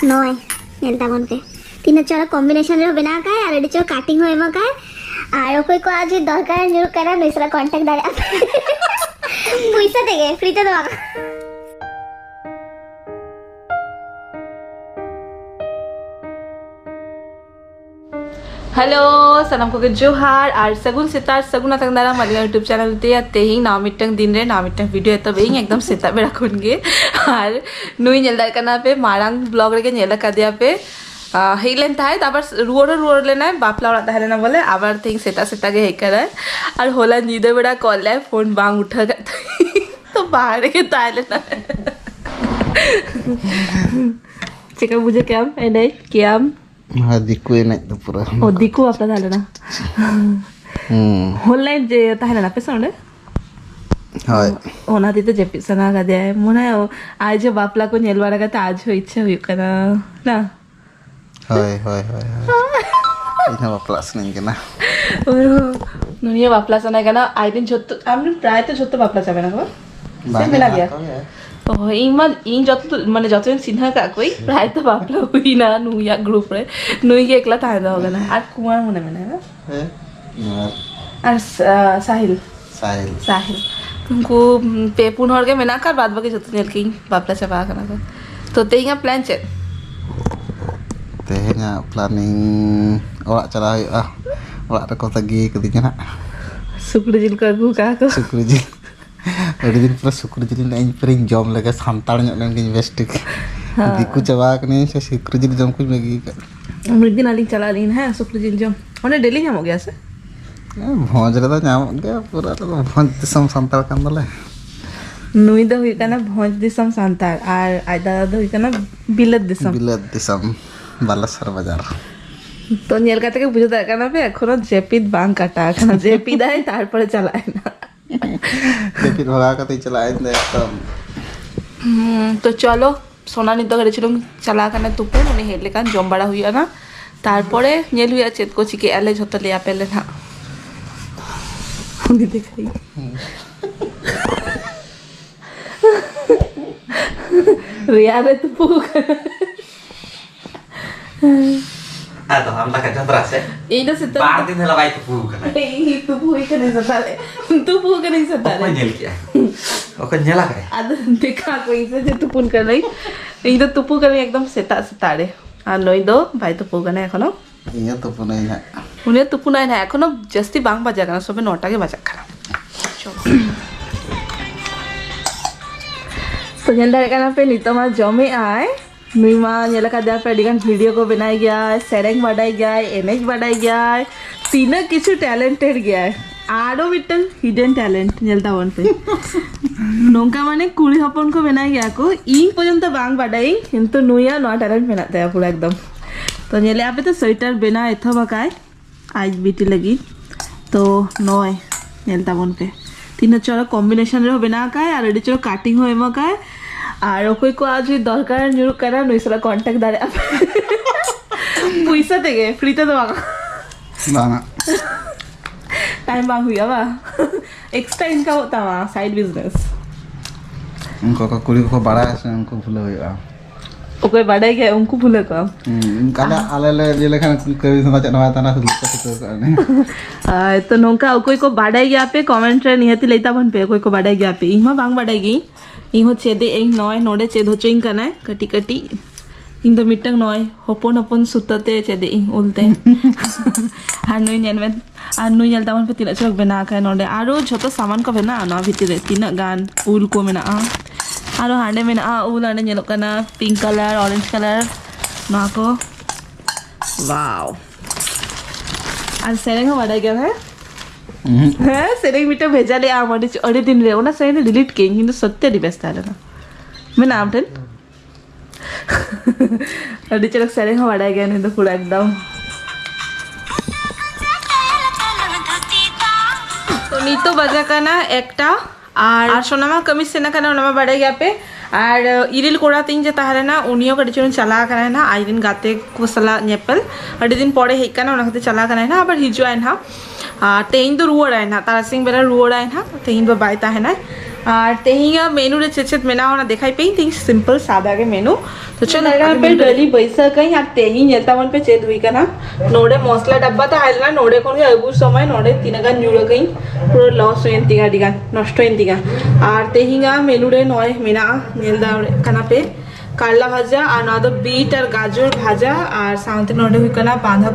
नय नेल ताबन पे तीन चोरा कॉम्बिनेशन रे बना का है और एडी चो काटिंग हो एमा का है और कोई को आज दरकार न्यू करा नइसरा कांटेक्ट दाड़े पैसा देगे फ्री ते दवा हेलो सनम को जोहार और सगुन सेतार सगुन आतंग दारा मालिया यूट्यूब चैनल ते तेही ना मिटंग दिन रे ना मिटंग वीडियो एतो बेइंग एकदम सेता बेड़ा खुन गे और नुई नेल दार कना पे मारांग ब्लॉग रे नेल कादिया पे हेलेन थाय तापर रुवर लेना बापला ओड़ा ताहे लेना बोले आबार तेही सेता सेता गे हेकरा और होला नीदे बेड़ा कॉल लाय फोन बांग उठा तो बाहर के ताहे लेना चिका मुझे क्या एने क्या हाँ दिक्कु एने तो पूरा ओ दिक्कु आपला झालं ना ऑनलाइन जे ताहे ना पेसा नडे हाय ओना तिथे जेपी सना का दे मुना आज बापला को नेलवाड़ा का आज हो इच्छा हुई कना ना हाय हाय हाय हाय इना बापला सने केना नुनिया बापला सना केना आइदिन जत्तो आमने प्राय तो जत्तो बापला जाबे ना को से मिला गया ओ इन जत्तो माने जत्तो चिन्हा का कोई प्राय तो बापला हुई ना नुया ग्रुप रे नुई के एकला ताहे दा होगा ना আর কুমার মনে মনে না আর साहिल साहिल साहिल तुमको पेपुन हर के मेना कर बाद बाकी जत्तो नेल की बापला चबा कना को तो तेइया प्लान चे तेहेnya planning orak cara orak reko tagi ketinya nak सुकुड़ी जिल का गु का को sukri jil adi din pura sukri jil na pering jom lega santar nyok nang kin bestik diku coba kene se sukri jil jom kuj lagi एक दिन आली चला लीन है सुकुड़ी जिल जम ओने डेली जाम हो गया से भोज रे nyam gaya pura bhoj disam santar kan dole नुई द हुई कना भोज दिसम सांतार और आयदा द हुई कना बिलत दिसम bilat disam balasar bazar तो नेल काते के बुझे दा कना पे एखोनो जेपी बांग काटा कना जेपी दाई तारपरे चलाए ना फिर भगा कते चलाए दे एकदम तो चलो सोना नित करेছিলাম चला कना तुपुन उनी हेले कान जम बड़ा हुई ना तारपरे नेल हुई चेत को चिके आले झतो लिया पेले ना उनी देखाई रिया रे तुपु Atau hampa kan terasa. Ini setan Parti nela baik tupu kan. ini tupu ikan yang setare tupu ikan yang setare Apa nyel kia? Oke nyela kan? ada देखा कोई से जे तुपुन कर नहीं ini तो तुपु कर एकदम सेता सेतारे আর নই দো ভাই তুপু গানে এখনো iya to punai na উনি তুপু নাই না এখনো জাস্তি বাং বাজা গানা সবে 9টা কে বাজা খারাপ চলো तो जंदा गाना पे नितमा जमे आए नुईमा नेला का दर पे डिगन वीडियो को बनाई गया है सेरेंग बढ़ाई गया है एमएच बढ़ाई गया है तीनों किछु टैलेंटेड गया है आरो मिटन हिडन टैलेंट नेलता वन पे नोंका माने कुड़ी हपन को बनाई गया को इन पर्यंत बांग बढ़ाई किंतु नुया नो टैलेंट बनाता है पूरा एकदम तो नेले आप तो स्वेटर बना एथो बकाय आज बीटी लगी तो नय नेलता वन पे तीनों चोरा कॉम्बिनेशन रे बना का है और एडी चोरा काटिंग हो एमा का है আর ওই কো আজ দরকার নিউ করা নইসরা কন্টাক্ট দাঁড়ে পয়সা থেকে ফ্রিতে দেওয়া bana टाइम बांग हुआ बा एक्स्ट्रा इनकम होता वहाँ साइड बिजनेस उनको का कुड़ी को बड़ा है उनको भूले हुआ ओ कोई बड़ा गया उनको भूले का kada alele je lekan kami sama cak nama tanah itu kan तो नोंका कोई को बड़ा गया पे कमेंट रे निहती लेता बन पे कोई को बड़ा गया पे इमा बांग बड़ा गई इहो चेदे एक नय नोडे चेद होचिंग कना कटी कटी इन द मिटंग नय हपन हपन सुतते चेदे इन उलते আর নুই নেনবেন আর নুই নেলতা मन पे तिना चोक बना का नोडे आरो झतो सामान को बना ना भितरे तिना गान उल को मेना आरो हांडे मेना उल हांडे नेलो कना पिंक कलर ऑरेंज कलर ना को वाओ আর सेरेंग वाडा गया है हाँ सेरेंग मिटा भेजा ले आम अड़े दिन रे ओना सेरेंग डिलीट के किंतु सत्य दिवस ताले ना मैं नाम टेन अड़ी चलक सेरेंग वाडा गया नहीं तो पूरा एकदम तो नीतो बजा का ना एकटा আর সোনামা কমিস সেনা কানা ওনামা বাড়ে গিয়াপে আর ইরিল কোড়াতিং যে তাহলে না উনিও কটিচুন চালা কানা না আইদিন গাতে কোসলা নেপল আড়ি দিন পরে হেকানা ওনা খাতে চালা কানা না আবার হিজু আইন হা तेइन तो रुअर आए ना तारा सिंह बेला रुअर आए ना तेइन बाय ताहे ना और तेहिंगा मेनू रे चेचेत मेना होना दिखाई पे थिंग सिंपल सादा के मेनू तो चलो लगा पे डली बैसा कहीं आ तेही नेता मन पे चेद हुई कना नोडे मसला डब्बा तो आइलना नोडे कोन अबु समय नोडे तिनगान जुड़ो कहीं पूरा लॉस होइन तिगा दिगान नष्ट होइन तिगा और तेहिंगा मेनू रे नय मेना नेलदा कना पे करला भाजा और ना तो बीट और गाजर भाजा और साथ नोडे हुई कना बांधा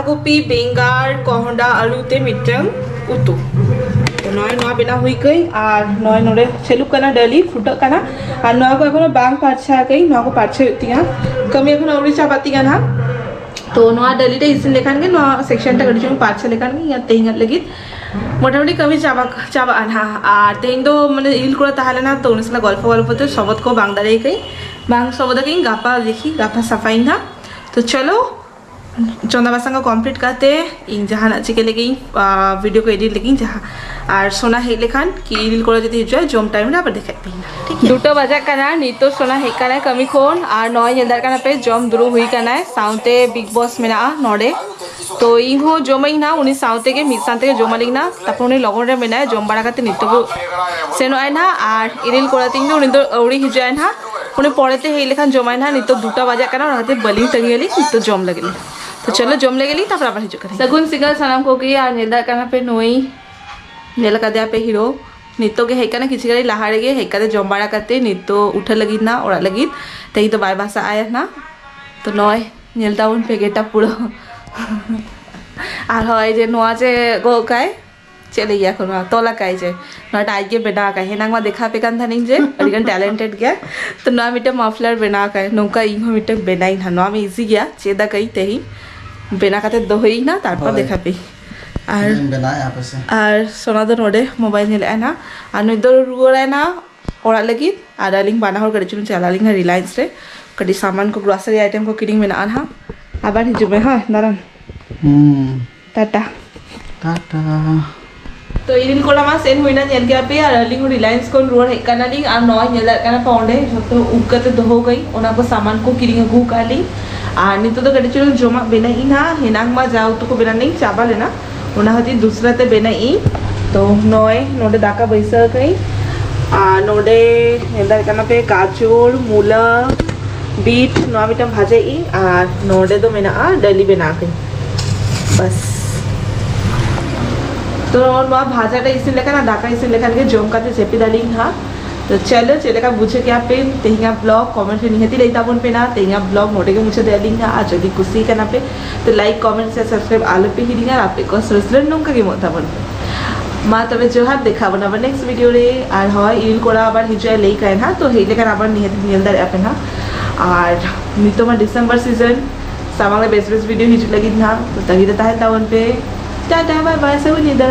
कपी बेंगार कोहंडा आलू ते मिटंग उतु तो नय नवा बेना हुई गई और नय नोडे छेलु कना डली फुटक कना और नवा को एखोनो बांग पारछा गई नवा को पारछे तिया कमी एखोनो अवरी चापाती ना तो नवा डली टे इसिन लेखान गे नवा सेक्शन टा गडी पारछे लेखान गे या तेहिंगा लगी मोटामुटी कमी चाबा आना और तेहिं दो माने इल करा ताहले ना तो उनसला गल्प सबत को बांग दाड़े गई बांग सबद गई गापा देखी गापा सफाई ना तो चलो चंदा बासन को कमप्लीट करते इन जहाँ चिके लगे वीडियो को एडिट लगी जहाँ और सोना हे लेखान कि इल को जति हिजुआ जम टाइम आबार देखा ठीक दुटो बजा कना नितो सोना हे कना कमी खोन और नय नेलदार कना पे जम दुरु हुई कना साउते बिग बॉस मेना नोडे तो इन हो जमई ना उनी साउते के मिद साउते के जमालिक ना तापर उनी लगन रे मेना जम बाड़ा काते नितो को सेनोय ना और इरिल कोरातिंग दो उनी दो औड़ी हिजुआ ना उनी पड़ेते हे लेखान जमाय ना नितो दुटा बजा कना और बली तंगेली नितो जम लगेली तो चलो जम लगेली तब आबार हिजु करे सगुन सिंगल सनाम को की और नेलदार कना पे नई नेल कदया पे हिरो नितो के हेकना किसी गाड़ी लहाड़े गे हेकाते जम बाड़ा करते नितो उठा लगी ना ओड़ा लगी तई तो बाय बासा आया ना तो नय नेलदा उन पे गेटा पुरो और হয় যে নোয়া যে গোকায় चले गया এখন তোলা কাই যে নটা আজকে বেনা কাই হেনাং মা দেখা পেকান থানিং যে অরিগান ট্যালেন্টেড গया तो ना मिटे मफलर बेना काय नौका इहो मिटे बेनाई ना ना में इजी गया चेदा कई तेही बेना काते दोहई ना तारपर देखा पे और बेना यहाँ पे से और सोना दो नोडे मोबाइल नेले ना और निदो रुगोरा ना ओड़ा लगी और डालिंग बाना हर गड़ी चुन चलालिंग है रिलायंस रे कड़ी सामान को ग्रोसरी आइटम को किडिंग में ना हा आबार हिजुबे हां नारायण टाटा टाटा तो इरिल कोला मा सेन हुइना नेल गया पे और लिंग रिलायंस को रोड है कनालिंग और नय नेल कना पाउंडे तो उगते दो गई ओना को सामान को किरिंग गु काली और नितो तो गड़ी चुन जमा बेनाई ना हेनांग मा जाओ तो को बेना नहीं चाबा लेना ओना हती दूसरा ते बेनाई तो नय नोडे दाका बैसा गई और नोडे नेल कना पे गाजर मूला बीट नवा मिटम भाजे और नोडे दो मेना डली बेना गई बस तो नवा भाजाटा इसिन लेखा ना दाका इसिन लेखा के जम काते चेपी दाली हा तो चलो चले का बुझे क्या पे तेहिंगा ब्लॉग कमेंट में निहती लेता बन पे ना तेहिंगा ब्लॉग मोटे के मुझे देली ना आज जल्दी खुशी करना पे तो लाइक कमेंट से सब्सक्राइब आलो पे ही दिंगा आप को सरसलन नंका के मोता बन मा तबे जोहार देखा बना नेक्स्ट वीडियो रे और হয় ইল করা আবার হিজুয়া লেই কায় না তো হেই লেখান আবার নিহতি নিলদার অ্যাপে না আর নিতোমা ডিসেম্बर सीजन सामांग बेस्ट वीडियो हिजु लगी ना तो तगी ताहे तावन पे टाटा बाय बाय सब निदा